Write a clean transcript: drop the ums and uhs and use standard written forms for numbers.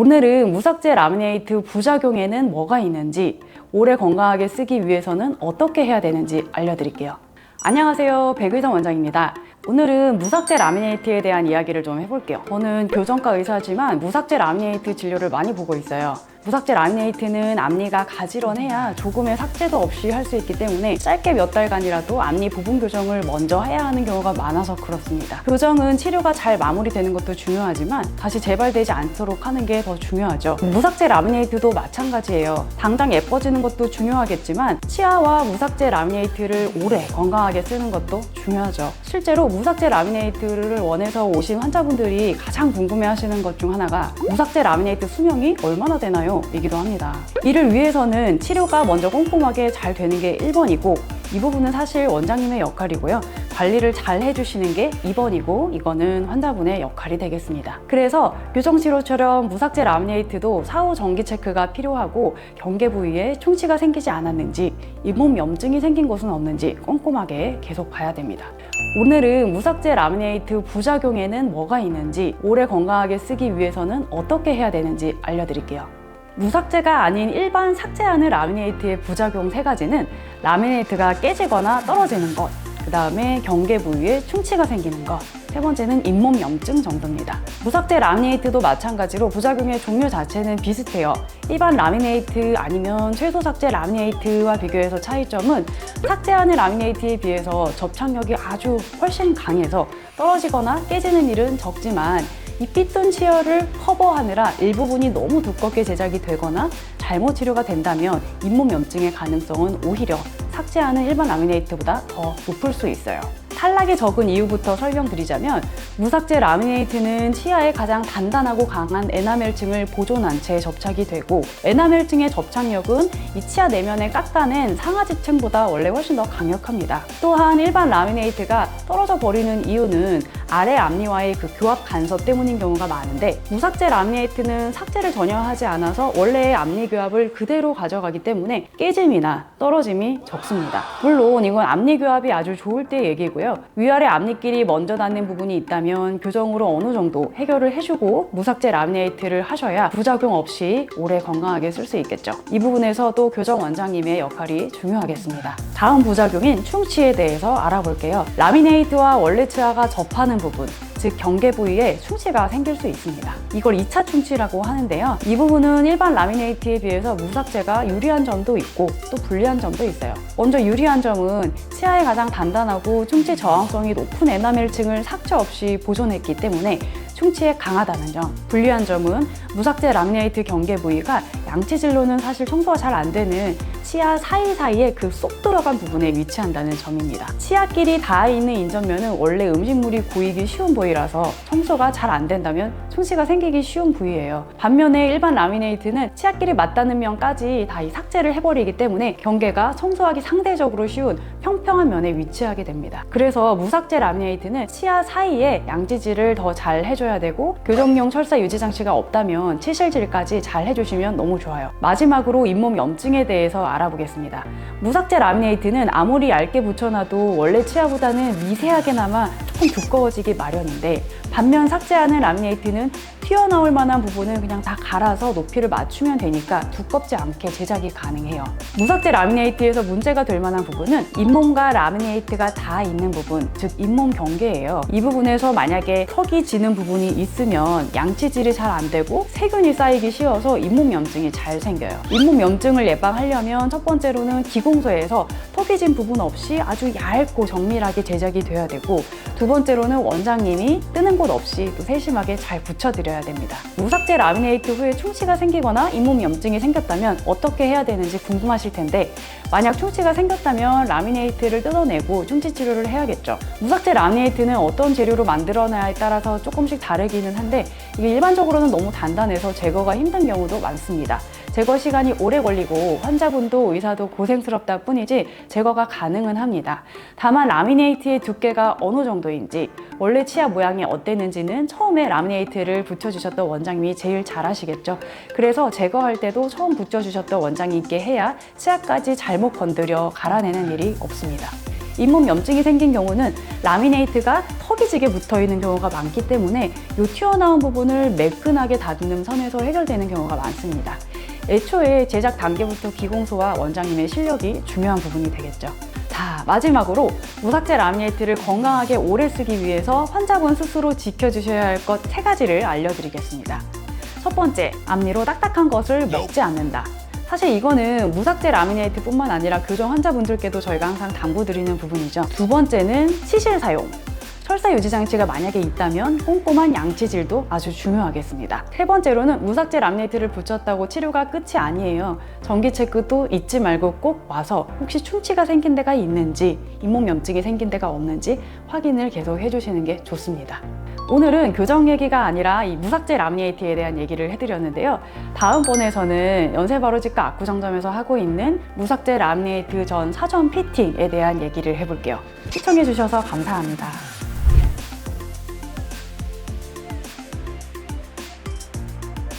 오늘은 무삭제 라미네이트 부작용에는 뭐가 있는지, 오래 건강하게 쓰기 위해서는 어떻게 해야 되는지 알려드릴게요. 안녕하세요, 백의성 원장입니다. 오늘은 무삭제 라미네이트에 대한 이야기를 좀 해볼게요. 저는 교정과 의사지만 무삭제 라미네이트 진료를 많이 보고 있어요. 무삭제 라미네이트는 앞니가 가지런해야 조금의 삭제도 없이 할 수 있기 때문에 짧게 몇 달간이라도 앞니 부분 교정을 먼저 해야 하는 경우가 많아서 그렇습니다. 교정은 치료가 잘 마무리되는 것도 중요하지만 다시 재발되지 않도록 하는 게 더 중요하죠. 무삭제 라미네이트도 마찬가지예요. 당장 예뻐지는 것도 중요하겠지만 치아와 무삭제 라미네이트를 오래 건강하게 쓰는 것도 중요하죠. 실제로 무삭제 라미네이트를 원해서 오신 환자분들이 가장 궁금해하시는 것 중 하나가 무삭제 라미네이트 수명이 얼마나 되나요? 이기도 합니다. 이를 위해서는 치료가 먼저 꼼꼼하게 잘 되는 게 1번이고 이 부분은 사실 원장님의 역할이고요. 관리를 잘 해주시는 게 2번이고 이거는 환자분의 역할이 되겠습니다. 그래서 교정치료처럼 무삭제 라미네이트도 사후 정기 체크가 필요하고 경계 부위에 충치가 생기지 않았는지, 잇몸 염증이 생긴 것은 없는지 꼼꼼하게 계속 봐야 됩니다. 오늘은 무삭제 라미네이트 부작용에는 뭐가 있는지, 오래 건강하게 쓰기 위해서는 어떻게 해야 되는지 알려드릴게요. 무삭제가 아닌 일반 삭제하는 라미네이트의 부작용 3가지는 라미네이트가 깨지거나 떨어지는 것, 그 다음에 경계 부위에 충치가 생기는 것, 3번째는 잇몸 염증 정도입니다. 무삭제 라미네이트도 마찬가지로 부작용의 종류 자체는 비슷해요. 일반 라미네이트 아니면 최소 삭제 라미네이트와 비교해서 차이점은 삭제하는 라미네이트에 비해서 접착력이 아주 훨씬 강해서 떨어지거나 깨지는 일은 적지만 이 삐뚤 치열을 커버하느라 일부분이 너무 두껍게 제작이 되거나 잘못 치료가 된다면 잇몸 염증의 가능성은 오히려 삭제하는 일반 라미네이트보다 더 높을 수 있어요. 탈락이 적은 이유부터 설명드리자면 무삭제 라미네이트는 치아에 가장 단단하고 강한 에나멜층을 보존한 채 접착이 되고 에나멜층의 접착력은 이 치아 내면에 깎아낸 상하지층보다 원래 훨씬 더 강력합니다. 또한 일반 라미네이트가 떨어져 버리는 이유는 아래 앞니와의 그 교합 간서 때문인 경우가 많은데 무삭제 라미네이트는 삭제를 전혀 하지 않아서 원래의 앞니 교합을 그대로 가져가기 때문에 깨짐이나 떨어짐이 적습니다. 물론 이건 앞니 교합이 아주 좋을 때 얘기고요. 위아래 앞니끼리 먼저 닿는 부분이 있다면 교정으로 어느 정도 해결을 해주고 무삭제 라미네이트를 하셔야 부작용 없이 오래 건강하게 쓸 수 있겠죠. 이 부분에서도 교정 원장님의 역할이 중요하겠습니다. 다음 부작용인 충치에 대해서 알아볼게요. 라미네이트와 원래 치아가 접하는 부분, 즉 경계 부위에 충치가 생길 수 있습니다. 이걸 2차 충치라고 하는데요. 이 부분은 일반 라미네이트에 비해서 무삭제가 유리한 점도 있고 또 불리한 점도 있어요. 먼저 유리한 점은 치아에 가장 단단하고 충치 저항성이 높은 에나멜층을 삭제 없이 보존했기 때문에 충치에 강하다는 점. 불리한 점은 무삭제 라미네이트 경계 부위가 양치질로는 사실 청소가 잘 안 되는 치아 사이사이에 그 쏙 들어간 부분에 위치한다는 점입니다. 치아끼리 닿아 있는 인접면은 원래 음식물이 고이기 쉬운 부위라서 청소가 잘 안 된다면 충치가 생기기 쉬운 부위예요. 반면에 일반 라미네이트는 치아끼리 맞닿는 면까지 다 이 삭제를 해버리기 때문에 경계가 청소하기 상대적으로 쉬운 평평한 면에 위치하게 됩니다. 그래서 무삭제 라미네이트는 치아 사이에 양치질을 더 잘 해줘야 되고 교정용 철사 유지 장치가 없다면 치실질까지 잘 해주시면 너무 좋아요. 마지막으로 잇몸 염증에 대해서 알아보겠습니다. 무삭제 라미네이트는 아무리 얇게 붙여놔도 원래 치아보다는 미세하게나마 조금 두꺼워지기 마련인데 반면 삭제하는 라미네이트는 튀어나올 만한 부분은 그냥 다 갈아서 높이를 맞추면 되니까 두껍지 않게 제작이 가능해요. 무삭제 라미네이트에서 문제가 될 만한 부분은 잇몸과 라미네이트가 닿아 있는 부분, 즉 잇몸 경계예요. 이 부분에서 만약에 턱이 지는 부분이 있으면 양치질이 잘 안 되고 세균이 쌓이기 쉬워서 잇몸 염증이 잘 생겨요. 잇몸 염증을 예방하려면 첫 번째로는 기공소에서 턱이 진 부분 없이 아주 얇고 정밀하게 제작이 돼야 되고 두 번째로는 원장님이 뜨는 곳 없이 또 세심하게 잘 붙여드려야 됩니다. 무삭제 라미네이트 후에 충치가 생기거나 잇몸 염증이 생겼다면 어떻게 해야 되는지 궁금하실 텐데 만약 충치가 생겼다면 라미네이트를 뜯어내고 충치 치료를 해야겠죠. 무삭제 라미네이트는 어떤 재료로 만들어내냐에 따라서 조금씩 다르기는 한데 이게 일반적으로는 너무 단단해서 제거가 힘든 경우도 많습니다. 제거 시간이 오래 걸리고 환자분도 의사도 고생스럽다 뿐이지 제거가 가능은 합니다. 다만 라미네이트의 두께가 어느 정도인지 원래 치아 모양이 어땠는지는 처음에 라미네이트를 붙여주셨던 원장님이 제일 잘 아시겠죠. 그래서 제거할 때도 처음 붙여주셨던 원장님께 해야 치아까지 잘못 건드려 갈아내는 일이 없습니다. 잇몸 염증이 생긴 경우는 라미네이트가 턱이 지게 붙어 있는 경우가 많기 때문에 이 튀어나온 부분을 매끈하게 다듬는 선에서 해결되는 경우가 많습니다. 애초에 제작 단계부터 기공소와 원장님의 실력이 중요한 부분이 되겠죠. 자, 마지막으로 무삭제 라미네이트를 건강하게 오래 쓰기 위해서 환자분 스스로 지켜주셔야 할 것 3가지를 알려드리겠습니다. 첫 번째, 앞니로 딱딱한 것을 먹지 않는다. 사실 이거는 무삭제 라미네이트 뿐만 아니라 교정 환자분들께도 저희가 항상 당부드리는 부분이죠. 두 번째는 치실 사용. 철사 유지 장치가 만약에 있다면 꼼꼼한 양치질도 아주 중요하겠습니다. 세 번째로는 무삭제 라미네이트를 붙였다고 치료가 끝이 아니에요. 정기 체크도 잊지 말고 꼭 와서 혹시 충치가 생긴 데가 있는지, 잇몸 염증이 생긴 데가 없는지 확인을 계속 해주시는 게 좋습니다. 오늘은 교정 얘기가 아니라 이 무삭제 라미네이트에 대한 얘기를 해드렸는데요. 다음번에서는 연세바로직과 압구정점에서 하고 있는 무삭제 라미네이트 전 사전 피팅에 대한 얘기를 해볼게요. 시청해주셔서 감사합니다.